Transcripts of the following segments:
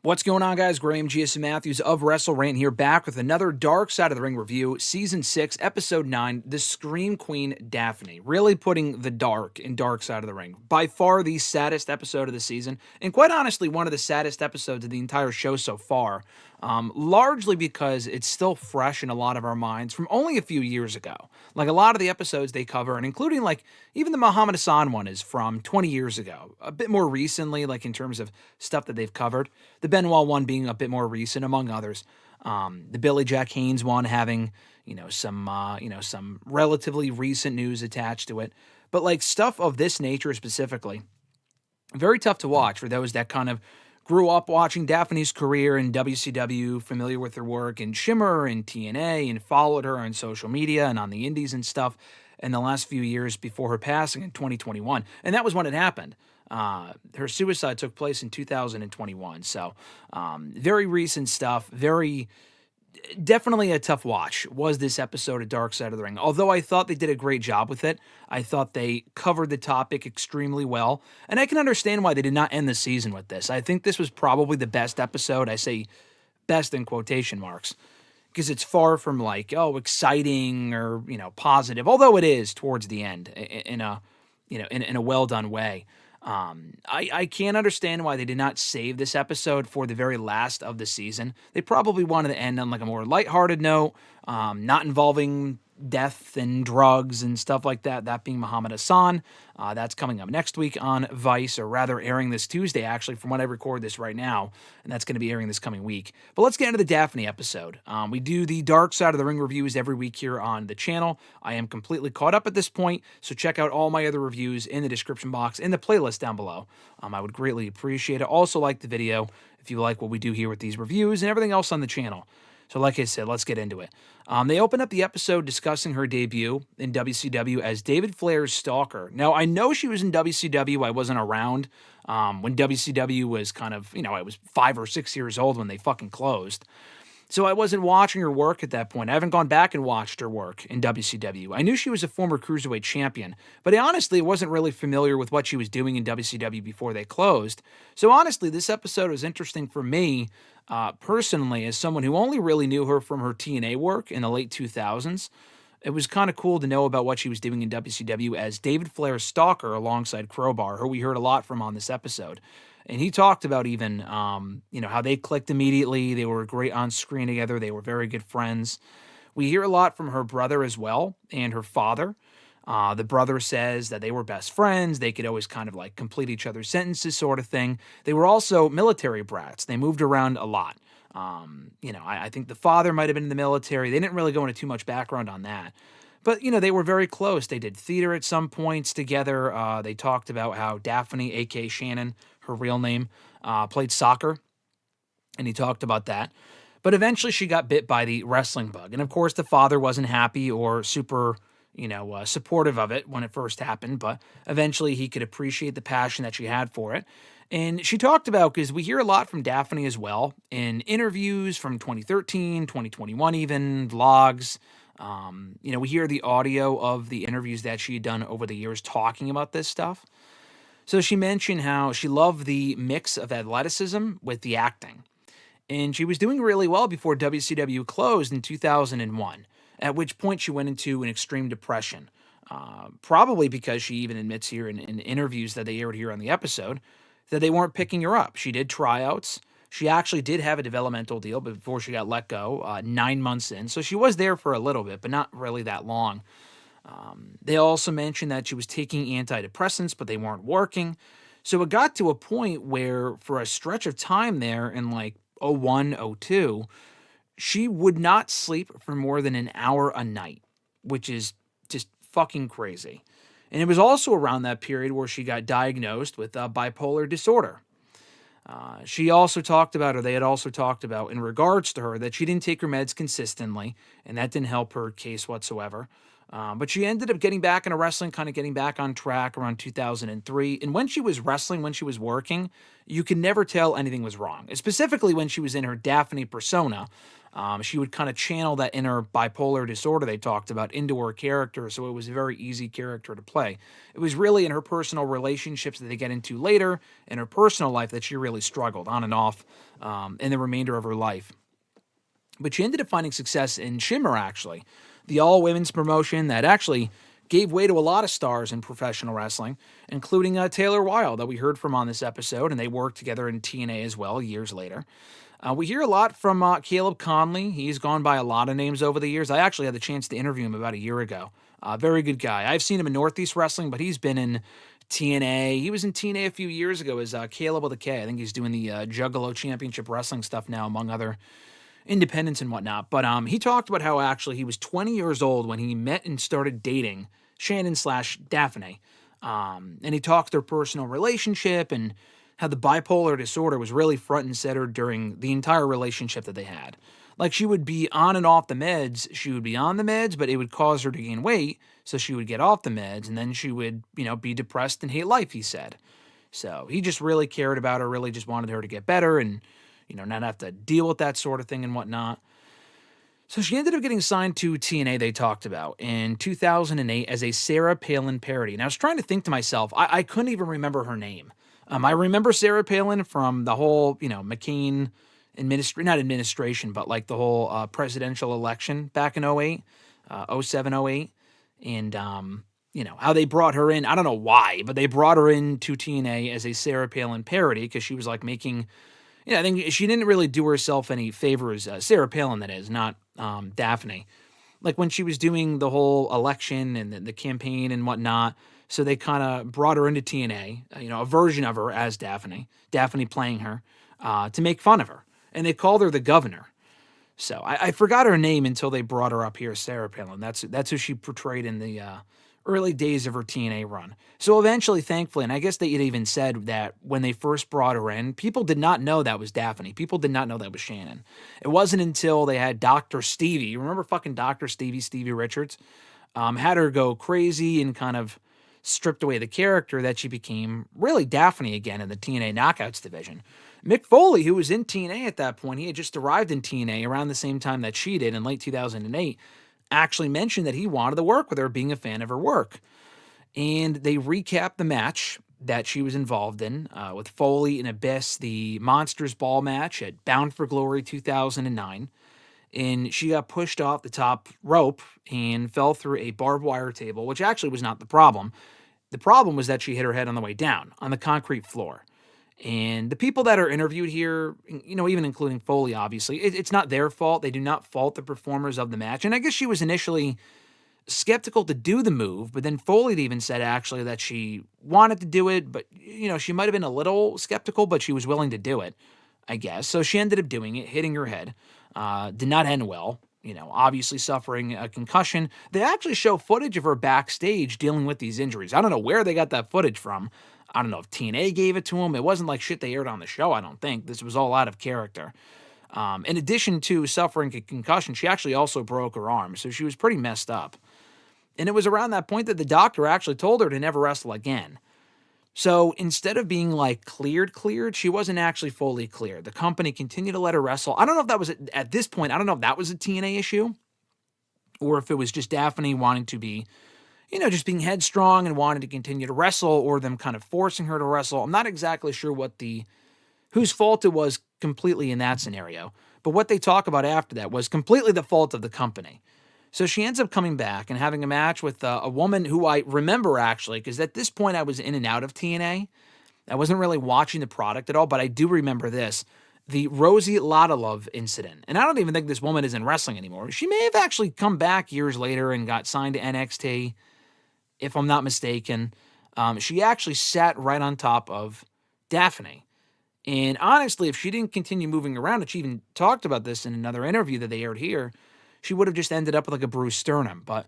What's going on, guys? Graham GSM Matthews of WrestleRant here, back with another Dark Side of the Ring review, Season 6, Episode 9, The Scream Queen Daffney. Really putting the dark in Dark Side of the Ring. By far the saddest episode of the season, and quite honestly, one of the saddest episodes of the entire show so far. Largely because it's still fresh in a lot of our minds from only a few years ago. Like a lot of the episodes they cover, and including like even the Muhammad Hassan one is from 20 years ago. A bit more recently, like in terms of stuff that they've covered. The Benoit one being a bit more recent, among others. The Billy Jack Haynes one having, some relatively recent news attached to it. But like stuff of this nature specifically, very tough to watch for those that kind of grew up watching Daphne's career in WCW, familiar with her work in Shimmer and TNA, and followed her on social media and on the indies and stuff in the last few years before her passing in 2021. And that was when it happened. Her suicide took place in 2021. So very recent stuff, definitely a tough watch was this episode of Dark Side of the Ring. Although I thought they did a great job with it. I thought they covered the topic extremely well. And I can understand why they did not end the season with this. I think this was probably the best episode. I say best in quotation marks. Because it's far from like, oh, exciting or, positive. Although it is towards the end in a well-done way. I can't understand why they did not save this episode for the very last of the season. They probably wanted to end on like a more lighthearted note, not involving death and drugs and stuff like that. That being Muhammad Hassan. That's coming up next week on Vice, or rather airing this Tuesday, actually, from when I record this right now. And that's going to be airing this coming week. But let's get into the Daffney episode. We do the Dark Side of the Ring reviews every week here on the channel. I am completely caught up at this point, so check out all my other reviews in the description box, in the playlist down below. I would greatly appreciate it. Also, like the video if you like what we do here with these reviews and everything else on the channel. So like I said, let's get into it. They open up the episode discussing her debut in WCW as David Flair's stalker. Now, I know she was in WCW. I wasn't around when WCW was kind of, I was 5 or 6 years old when they fucking closed. So I wasn't watching her work at that point. I haven't gone back and watched her work in WCW. I knew she was a former Cruiserweight champion, but I honestly wasn't really familiar with what she was doing in WCW before they closed. So honestly, this episode was interesting for me personally as someone who only really knew her from her TNA work in the late 2000s. It was kind of cool to know about what she was doing in WCW as David Flair's stalker alongside Crowbar, who we heard a lot from on this episode. And he talked about even, how they clicked immediately. They were great on screen together. They were very good friends. We hear a lot from her brother as well and her father. The brother says that they were best friends. They could always kind of like complete each other's sentences sort of thing. They were also military brats. They moved around a lot. I think the father might have been in the military. They didn't really go into too much background on that. But, they were very close. They did theater at some points together. They talked about how Daphne, a.k.a. Shannon, her real name, played soccer. And he talked about that. But eventually she got bit by the wrestling bug. And, of course, the father wasn't happy or super, supportive of it when it first happened. But eventually he could appreciate the passion that she had for it. And she talked about, because we hear a lot from Daphne as well, in interviews from 2013, 2021 even, vlogs. We hear the audio of the interviews that she had done over the years talking about this stuff. So she mentioned how she loved the mix of athleticism with the acting. And she was doing really well before WCW closed in 2001, at which point she went into an extreme depression. Probably because she even admits here in interviews that they aired here on the episode that they weren't picking her up. She did tryouts. She actually did have a developmental deal before she got let go, 9 months in. So she was there for a little bit, but not really that long. They also mentioned that she was taking antidepressants, but they weren't working. So it got to a point where for a stretch of time there in like 01, 02, she would not sleep for more than an hour a night, which is just fucking crazy. And it was also around that period where she got diagnosed with bipolar disorder. She also talked about, or they had also talked about in regards to her, that she didn't take her meds consistently, and that didn't help her case whatsoever. But she ended up getting back into wrestling, kind of getting back on track around 2003. And when she was wrestling, when she was working, you could never tell anything was wrong. Specifically when she was in her Daphne persona. She would kind of channel that inner bipolar disorder they talked about into her character, so it was a very easy character to play. It was really in her personal relationships that they get into later, in her personal life, that she really struggled on and off in the remainder of her life. But she ended up finding success in Shimmer, actually, the all-women's promotion that actually gave way to a lot of stars in professional wrestling, including Taylor Wilde, that we heard from on this episode, and they worked together in TNA as well years later. We hear a lot from Caleb Conley. He's gone by a lot of names over the years. I actually had the chance to interview him about a year ago. Very good guy. I've seen him in Northeast Wrestling, but he's been in TNA. He was in TNA a few years ago as Caleb with a K. I think he's doing the Juggalo Championship Wrestling stuff now, among other independence and whatnot. But he talked about how actually he was 20 years old when he met and started dating Shannon/Daffney. And he talked their personal relationship and how the bipolar disorder was really front and center during the entire relationship that they had. Like, she would be on and off the meds. She would be on the meds, but it would cause her to gain weight. So she would get off the meds, and then she would, be depressed and hate life, he said. So he just really cared about her, really just wanted her to get better and, not have to deal with that sort of thing and whatnot. So she ended up getting signed to TNA, they talked about, in 2008 as a Sarah Palin parody. And I was trying to think to myself, I couldn't even remember her name. I remember Sarah Palin from the whole, McCain not administration, but like the whole presidential election back in 08, 07, 08. And, how they brought her in. I don't know why, but they brought her in to TNA as a Sarah Palin parody because she was like making, I think she didn't really do herself any favors. Sarah Palin, that is, not Daffney. Like when she was doing the whole election and the campaign and whatnot. So they kind of brought her into TNA, a version of her as Daffney playing her, to make fun of her. And they called her the governor. So I forgot her name until they brought her up here, Sarah Palin. That's who she portrayed in the early days of her TNA run. So eventually, thankfully, and I guess they had even said that when they first brought her in, people did not know that was Daffney. People did not know that was Shannon. It wasn't until they had Dr. Stevie. You remember fucking Dr. Stevie Richards? Had her go crazy and kind of stripped away the character that she became really Daffney again in the TNA Knockouts division. Mick Foley, who was in TNA at that point, he had just arrived in TNA around the same time that she did in late 2008, actually mentioned that he wanted to work with her, being a fan of her work. And they recapped the match that she was involved in with Foley and Abyss, the Monsters Ball match at Bound for Glory 2009. And she got pushed off the top rope and fell through a barbed wire table, which actually was not the problem. The problem was that she hit her head on the way down on the concrete floor. And the people that are interviewed here, even including Foley, obviously, it's not their fault. They do not fault the performers of the match. And I guess she was initially skeptical to do the move, but then Foley even said actually that she wanted to do it, but, she might have been a little skeptical, but she was willing to do it, I guess. So she ended up doing it, hitting her head. Did not end well, obviously suffering a concussion. They actually show footage of her backstage dealing with these injuries. I don't know where they got that footage from. I don't know if TNA gave it to them. It wasn't like shit they aired on the show, I don't think. This was all out of character. In addition to suffering a concussion, she actually also broke her arm, so she was pretty messed up. And it was around that point that the doctor actually told her to never wrestle again. So instead of being like cleared, she wasn't actually fully cleared. The company continued to let her wrestle. I don't know if that was, at this point, I don't know if that was a TNA issue or if it was just Daffney wanting to be, just being headstrong and wanting to continue to wrestle, or them kind of forcing her to wrestle. I'm not exactly sure whose fault it was completely in that scenario. But what they talk about after that was completely the fault of the company. So she ends up coming back and having a match with a woman who I remember actually, because at this point I was in and out of TNA. I wasn't really watching the product at all, but I do remember this. The Rosie Love incident. And I don't even think this woman is in wrestling anymore. She may have actually come back years later and got signed to NXT, if I'm not mistaken. She actually sat right on top of Daffney. And honestly, if she didn't continue moving around, and she even talked about this in another interview that they aired here, she would have just ended up with like a bruised sternum. But,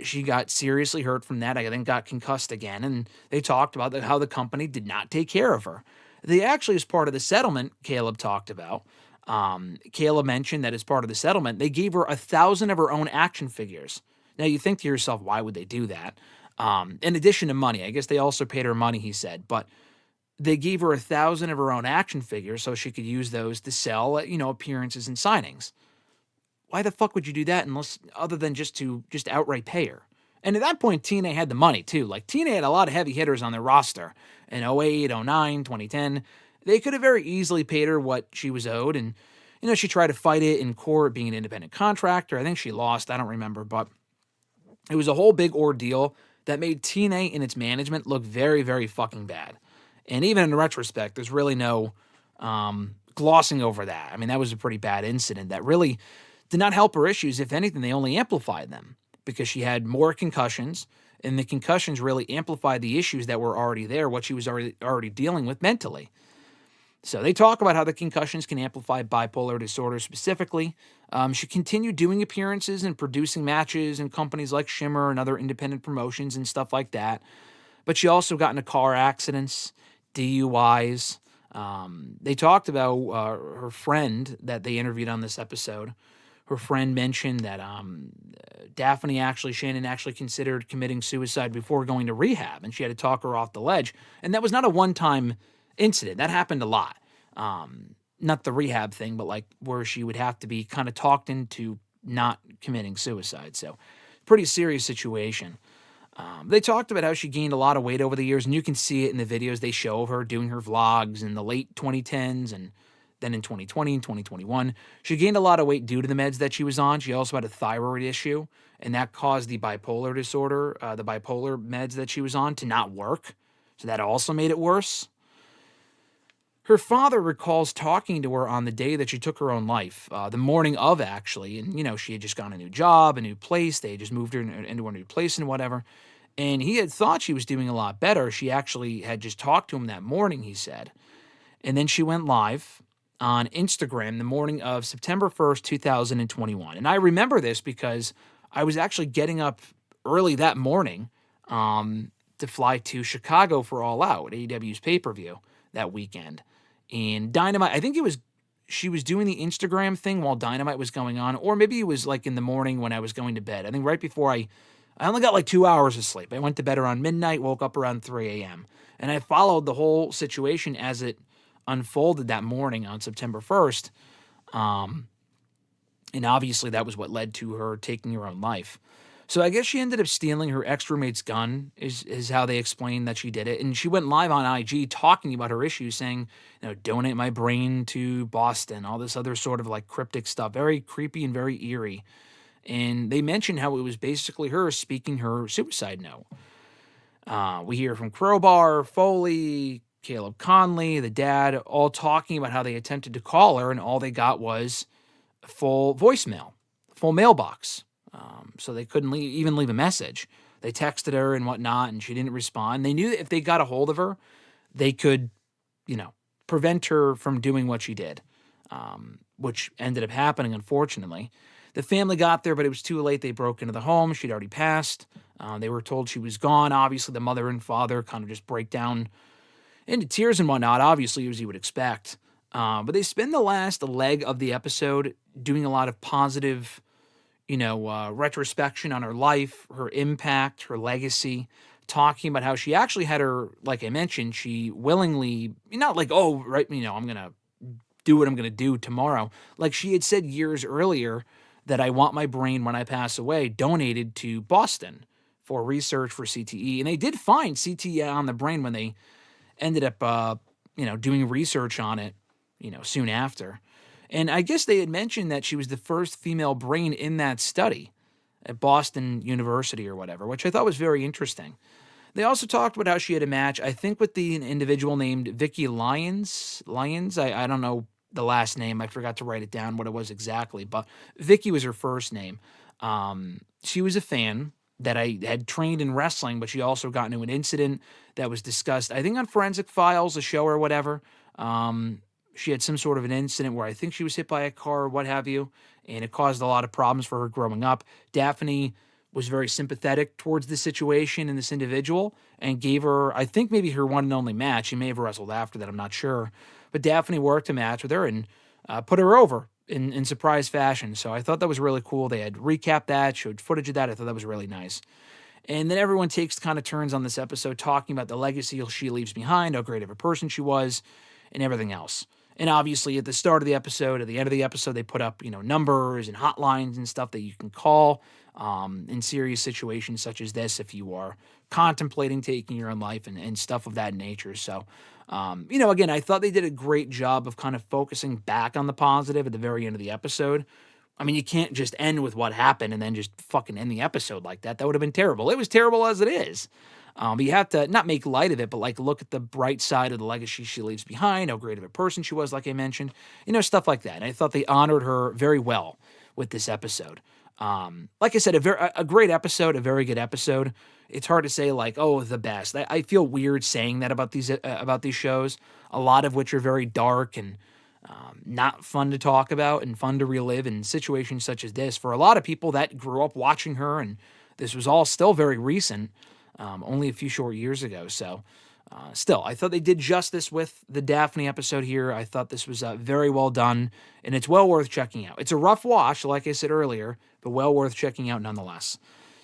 she got seriously hurt from that. I think got concussed again. And they talked about how the company did not take care of her. They actually, as part of the settlement, Caleb talked about, Caleb mentioned that as part of the settlement, they gave her 1,000 of her own action figures. Now, you think to yourself, why would they do that? In addition to money, I guess they also paid her money, he said. But they gave her 1,000 of her own action figures so she could use those to sell at, appearances and signings. Why the fuck would you do that unless other than just outright pay her? And at that point, TNA had the money too. Like TNA had a lot of heavy hitters on their roster in 08, 09, 2010. They could have very easily paid her what she was owed. And, she tried to fight it in court being an independent contractor. I think she lost. I don't remember. But it was a whole big ordeal that made TNA and its management look very, very fucking bad. And even in retrospect, there's really no glossing over that. I mean, that was a pretty bad incident that really did not help her issues. If anything, they only amplified them because she had more concussions, and the concussions really amplified the issues that were already there, what she was already dealing with mentally. So they talk about how the concussions can amplify bipolar disorder specifically. She continued doing appearances and producing matches in companies like Shimmer and other independent promotions and stuff like that. But she also got into car accidents, DUIs. They talked about her friend that they interviewed on this episode. Her friend mentioned that Shannon actually considered committing suicide before going to rehab, and she had to talk her off the ledge. And that was not a one-time incident. That happened a lot. Not the rehab thing, but like where she would have to be kind of talked into not committing suicide. So pretty serious situation. They talked about how she gained a lot of weight over the years, and you can see it in the videos they show of her doing her vlogs in the late 2010s and then in 2020 and 2021. She gained a lot of weight due to the meds that she was on. She also had a thyroid issue, and that caused the bipolar disorder, the bipolar meds that she was on, to not work. So that also made it worse. Her father recalls talking to her on the day that she took her own life, the morning of, actually. And, she had just gotten a new job, a new place. They had just moved her into a new place and whatever. And he had thought she was doing a lot better. She actually had just talked to him that morning, he said. And then she went live on Instagram the morning of September 1st, 2021. And I remember this because I was actually getting up early that morning to fly to Chicago for All Out, AEW's pay-per-view that weekend. And Dynamite, I think she was doing the Instagram thing while Dynamite was going on, or maybe it was like in the morning when I was going to bed. I think right before I only got like 2 hours of sleep. I went to bed around midnight, woke up around 3 a.m. And I followed the whole situation as it unfolded that morning on September 1st. And obviously that was what led to her taking her own life. So I guess she ended up stealing her ex-roommate's gun is how they explained that she did it. And she went live on IG talking about her issues, saying, donate my brain to Boston, all this other sort of like cryptic stuff, very creepy and very eerie. And they mentioned how it was basically her speaking her suicide note. We hear from Crowbar, Foley, Caleb Conley, the dad, all talking about how they attempted to call her and all they got was a full voicemail, full mailbox. So they couldn't even leave a message. They texted her and whatnot, and she didn't respond. They knew that if they got a hold of her, they could, prevent her from doing what she did, which ended up happening, unfortunately. The family got there, but it was too late. They broke into the home. She'd already passed. They were told she was gone. Obviously, the mother and father kind of just break down into tears and whatnot, obviously, as you would expect. But they spend the last leg of the episode doing a lot of positive retrospection on her life, her impact, her legacy, talking about how she actually had her, like I mentioned, she willingly, not like, I'm going to do what I'm going to do tomorrow. Like she had said years earlier that I want my brain when I pass away donated to Boston for research for CTE. And they did find CTE on the brain when they ended up, doing research on it, soon after. And I guess they had mentioned that she was the first female brain in that study at Boston University or whatever, which I thought was very interesting. They also talked about how she had a match, I think, with an individual named Vicky Lyons. I don't know the last name. I forgot to write it down, what it was exactly. But Vicky was her first name. She was a fan that I had trained in wrestling, but she also got into an incident that was discussed, I think, on Forensic Files, a show or whatever. She had some sort of an incident where I think she was hit by a car or what have you, and it caused a lot of problems for her growing up. Daffney was very sympathetic towards the situation and this individual and gave her, I think, maybe her one and only match. She may have wrestled after that, I'm not sure. But Daffney worked a match with her and put her over in surprise fashion. So I thought that was really cool. They had recapped that, showed footage of that. I thought that was really nice. And then everyone takes kind of turns on this episode talking about the legacy she leaves behind, how great of a person she was, and everything else. And obviously, at the start of the episode, at the end of the episode, they put up, numbers and hotlines and stuff that you can call in serious situations such as this if you are contemplating taking your own life and stuff of that nature. So, again, I thought they did a great job of kind of focusing back on the positive at the very end of the episode. I mean, you can't just end with what happened and then just fucking end the episode like that. That would have been terrible. It was terrible as it is. But you have to not make light of it, but look at the bright side of the legacy she leaves behind, how great of a person she was, like I mentioned, stuff like that. And I thought they honored her very well with this episode. Like I said, a great episode, a very good episode. It's hard to say the best. I feel weird saying that about these shows, a lot of which are very dark and not fun to talk about and fun to relive in situations such as this. For a lot of people that grew up watching her, and this was all still very recent, only a few short years ago. So still, I thought they did justice with the Daffney episode here. I thought this was very well done, and it's well worth checking out. It's a rough watch, like I said earlier, but well worth checking out nonetheless.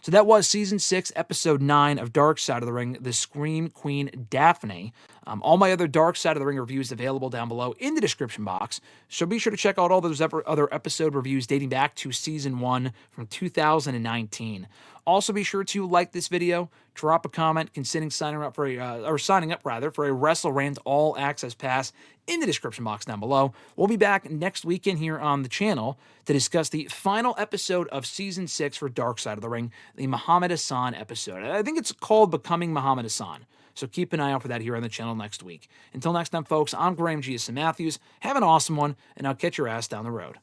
So that was Season 6, Episode 9 of Dark Side of the Ring, the Scream Queen Daffney. All my other Dark Side of the Ring reviews available down below in the description box. So be sure to check out all those other episode reviews dating back to Season 1 from 2019. Also be sure to like this video, drop a comment, considering signing up for a WrestleRant All Access Pass in the description box down below. We'll be back next weekend here on the channel to discuss the final episode of Season 6 for Dark Side of the Ring, the Muhammad Hassan episode. I think it's called Becoming Muhammad Hassan. So keep an eye out for that here on the channel next week. Until next time, folks, I'm Graham G.S. Matthews. Have an awesome one, and I'll catch your ass down the road.